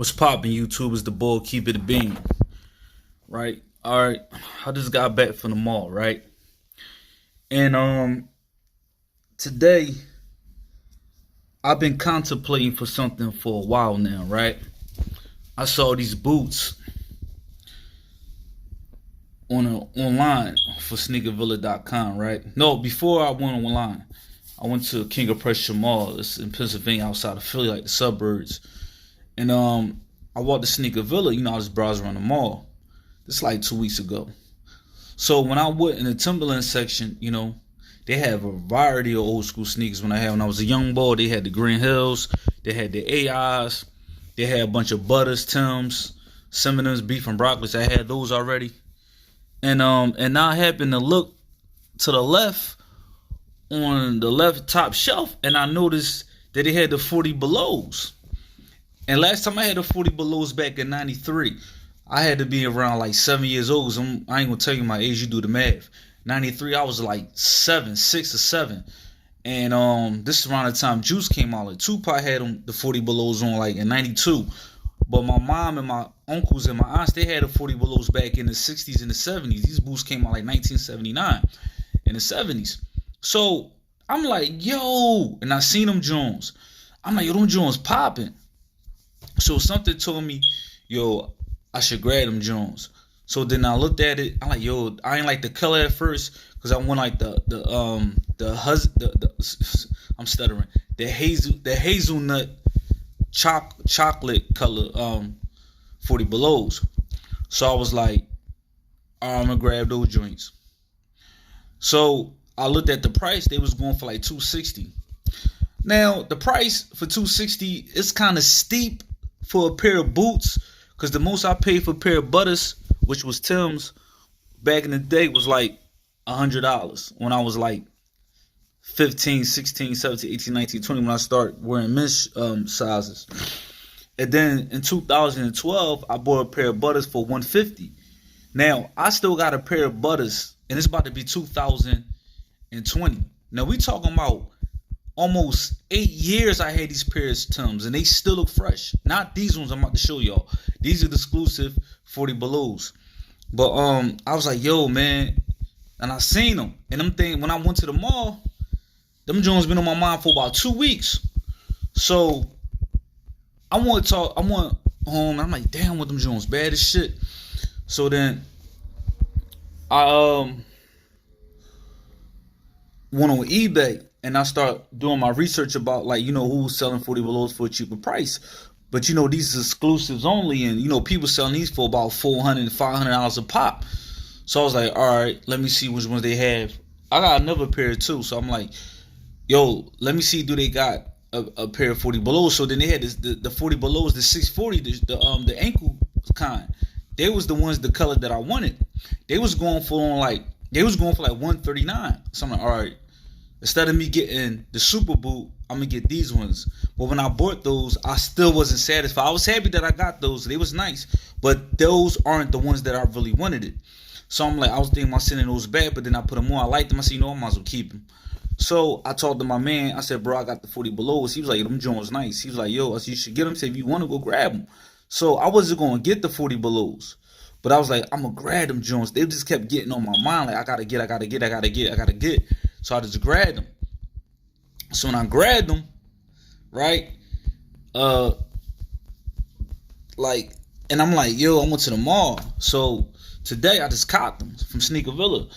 What's poppin', YouTube? Is the bull keep it a beam, right? All right, I just got back from the mall, right? And today I've been contemplating for something for a while now, right? I saw these boots online for sneakervilla.com, right? No, before I went online, I went to King of Prussia Mall. It's in Pennsylvania, outside of Philly, like the suburbs. And I walked to Sneaker Villa. I was browsing around the mall. This like 2 weeks ago. So when I went in the Timberland section, they have a variety of old school sneakers. When I was a young boy, they had the Green Hills, they had the AIs, they had a bunch of Butters, Tims, Seminoles, Beef and Broccoli's. I had those already. And now I happened to look to the left on the left top shelf, and I noticed that they had the 40 belows. And last time I had the 40 belows back in 93, I had to be around like 7 years old. I ain't gonna tell you my age, you do the math. 93, I was like 6 or 7. And this is around the time Juice came out. Like Tupac had the 40 belows on like in 92. But my mom and my uncles and my aunts, they had the 40 belows back in the 60s and the 70s. These boots came out like 1979 in the 70s. So I'm like, yo, and I seen them Jones. I'm like, yo, them Jones popping. So something told me, yo, I should grab them Jones. So then I looked at it. I'm like, yo, I ain't like the color at first because I want like I'm stuttering. The hazelnut chocolate color 40 belows. So I was like, all right, I'm gonna grab those joints. So I looked at the price. They was going for like $260. Now the price for $260 is kind of steep for a pair of boots, because the most I paid for a pair of Butters, which was Tim's, back in the day was like $100 when I was like 15, 16, 17, 18, 19, 20, when I started wearing men's sizes. And then in 2012, I bought a pair of Butters for $150. Now, I still got a pair of Butters, and it's about to be 2020. Now, we talking about almost 8 years I had these pairs of Timbs, and they still look fresh. Not these ones I'm about to show y'all. These are the exclusive 40 belows. But I was like, yo, man, and I seen them. And them things, when I went to the mall, them Jones been on my mind for about 2 weeks. So I went home, and I'm like, damn, what them Jones bad as shit. So then I went on eBay. And I start doing my research about who's selling 40 belows for a cheaper price. But these are exclusives only, and people selling these for about $400, $500 a pop. So I was like, all right, let me see which ones they have. I got another pair too, so I'm like, yo, let me see, do they got a pair of 40 belows? So then they had the 40 belows, the 640, the ankle kind. They was the ones, the color that I wanted. They was going for like $139. So I'm like, all right. Instead of me getting the super boot, I'm going to get these ones. But when I bought those, I still wasn't satisfied. I was happy that I got those. They was nice. But those aren't the ones that I really wanted it. So I'm like, I was thinking about sending those back, but then I put them on. I liked them. I said, I might as well keep them. So I talked to my man. I said, bro, I got the 40 belows. He was like, them Jones nice. He was like, yo, I said, you should get them. He said, if you want to, go grab them. So I wasn't going to get the 40 belows. But I was like, I'm going to grab them Jones. They just kept getting on my mind. Like, I got to get. So I just grabbed them. So when I grabbed them, right, and I'm like, yo, I went to the mall. So today I just copped them from Sneaker Villa.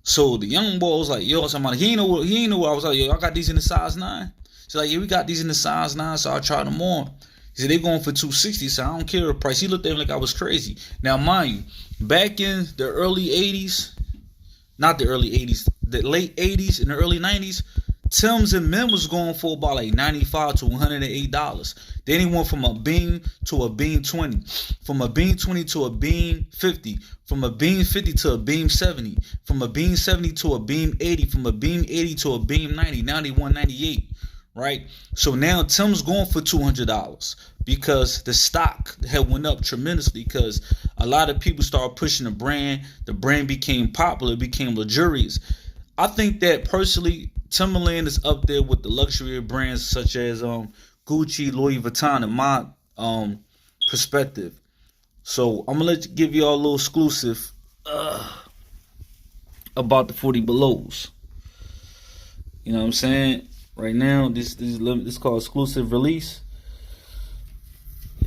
So the young boy was like, yo, somebody, he ain't know what I was like, yo, I got these in the size 9. She's like, yeah, we got these in the size 9, so I tried them on. He said, they going for $260, so I don't care the price. He looked at me like I was crazy. Now, mind you, back in the early 80s, not the early 80s, the late 80s and the early 90s, Timbs and Men was going for about like $95 to $108. Then he went from a Beam to a Beam 20, from a Beam 20 to a Beam 50, from a Beam 50 to a Beam 70, from a Beam 70 to a Beam 80, from a Beam 80 to a Beam 90. Now they $198, right? So now Tim's going for $200 because the stock had went up tremendously, because a lot of people started pushing the brand. The brand became popular, became luxurious. I think that personally, Timberland is up there with the luxury brands such as Gucci, Louis Vuitton, in my perspective. So I'm gonna give y'all a little exclusive about the 40 Belows. You know what I'm saying? Right now, this is called exclusive release.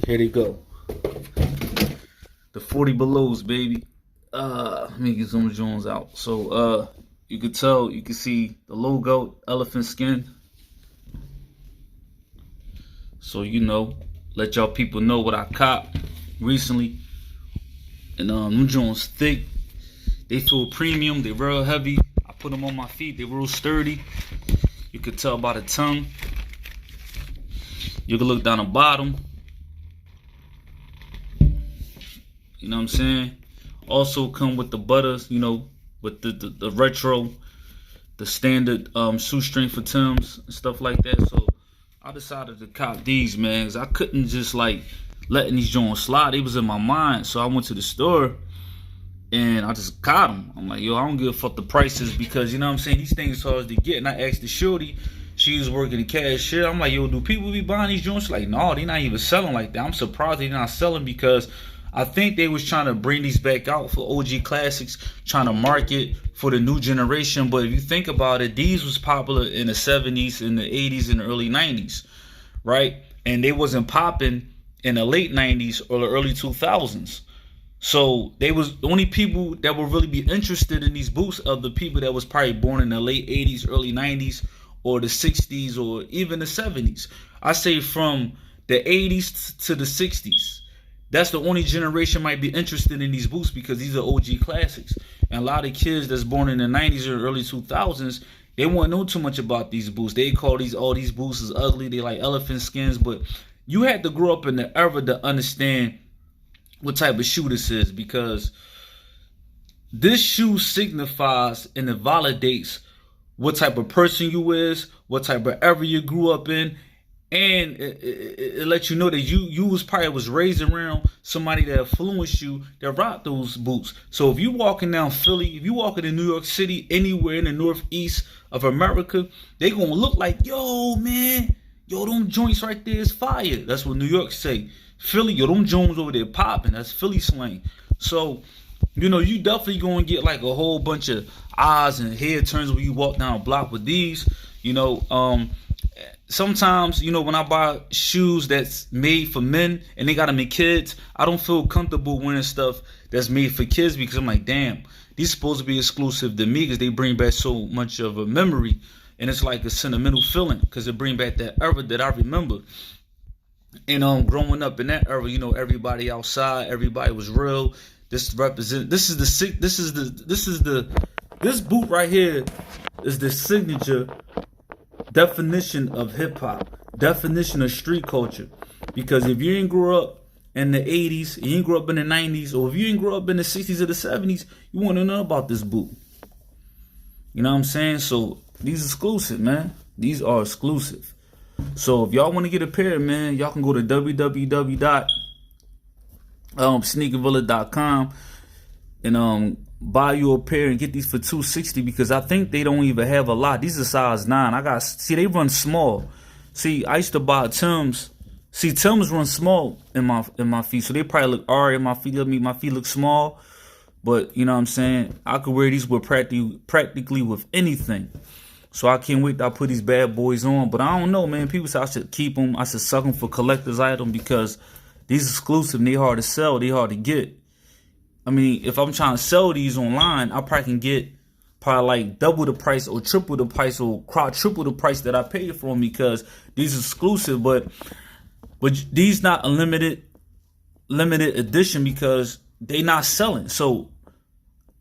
Here they go. The 40 Belows, baby. Let me get some Jones out. So you can tell, you can see the logo, elephant skin. So let y'all people know what I copped recently. And them Jones thick. They feel premium. They real heavy. I put them on my feet. They real sturdy. You can tell by the tongue. You can look down the bottom. You know what I'm saying? Also come with the butters, with the retro, the standard shoestring for Timbs and stuff like that. So I decided to cop these, man, because I couldn't just letting these joints slide. It was in my mind. So I went to the store and I just got them. I'm like, yo, I don't give a fuck the prices, because you know what I'm saying, these things are hard to get. And I asked the shorty, she was working the cashier. I'm like, yo, do people be buying these joints? Like, no, they're not even selling like that. I'm surprised they're not selling, because I think they was trying to bring these back out for OG classics, trying to market for the new generation. But if you think about it, these was popular in the 70s, in the 80s, and the early 90s, right? And they wasn't popping in the late 90s or the early 2000s. So they was the only people that would really be interested in these boots of the people that was probably born in the late 80s, early 90s, or the 60s, or even the 70s. I say from the 80s to the 60s. That's the only generation might be interested in these boots, because these are OG classics. And a lot of kids that's born in the 90s or early 2000s, they won't know too much about these boots. They call all these boots is ugly. They like elephant skins. But you had to grow up in the era to understand what type of shoe this is, because this shoe signifies and it validates what type of person you is, what type of era you grew up in. And it lets you know that you was probably raised around somebody that influenced you, that rocked those boots. So if you walking down Philly, if you walking in New York City, anywhere in the northeast of America, they gonna look like, yo, man, yo, them joints right there is fire. That's what New York say. Philly, yo, them Jones over there popping. That's Philly slang. So, you definitely gonna get like a whole bunch of eyes and head turns when you walk down a block with these. Sometimes, when I buy shoes that's made for men and they got them in kids, I don't feel comfortable wearing stuff that's made for kids, because I'm like, damn, these supposed to be exclusive to me, because they bring back so much of a memory, and it's like a sentimental feeling, because it bring back that era that I remember. And growing up in that era, everybody outside, everybody was real. This boot right here is the signature definition of hip-hop, definition of street culture. Because if you ain't grew up in the 80s, you ain't grew up in the 90s, or if you ain't grew up in the 60s or the 70s, you want to know about this boot. You know what I'm saying? So these exclusive, man. These are exclusive. So if y'all want to get a pair, man, y'all can go to www.sneakervilla.com and buy you a pair and get these for $260, because I think they don't even have a lot. These are size 9. They run small. See, I used to buy Timbs. See, Timbs run small in my feet, so they probably look alright in my feet. My feet look small, but you know what I'm saying, I could wear these with practically with anything. So I can't wait to put these bad boys on. But I don't know, man. People say I should keep them. I should suck them for collector's item, because these exclusive and they hard to sell. They hard to get. I mean, if I'm trying to sell these online, I probably can get like double the price or triple the price or triple the price that I paid for them, because these are exclusive. But these not a limited edition, because they not selling. So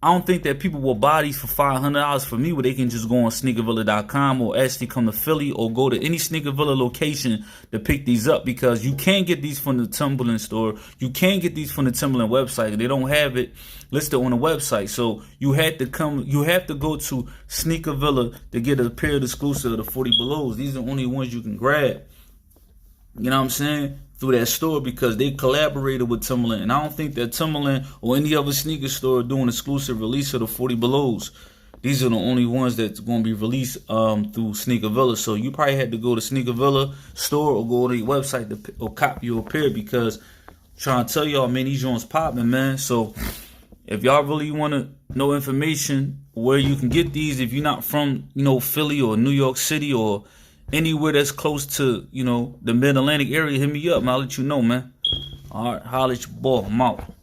I don't think that people will buy these for $500 for me, where they can just go on sneakervilla.com or actually come to Philly or go to any Sneakervilla location to pick these up, because you can't get these from the Timberland store. You can't get these from the Timberland website. They don't have it listed on the website. So you have to go to Sneakervilla to get a pair of exclusive of the 40 Belows. These are the only ones you can grab. You know what I'm saying? Through that store, because they collaborated with Timberland. And I don't think that Timberland or any other sneaker store doing exclusive release of the 40 Belows. These are the only ones that's going to be released through Sneakervilla. So you probably had to go to Sneakervilla store or go to the website or copy your pair, because Trying to tell y'all, man, these joints popping, man. So if y'all really want to know information where you can get these, if you're not from, Philly or New York City or anywhere that's close to, the Mid-Atlantic area, hit me up, man. I'll let you know, man. All right, holla at your boy. I'm out.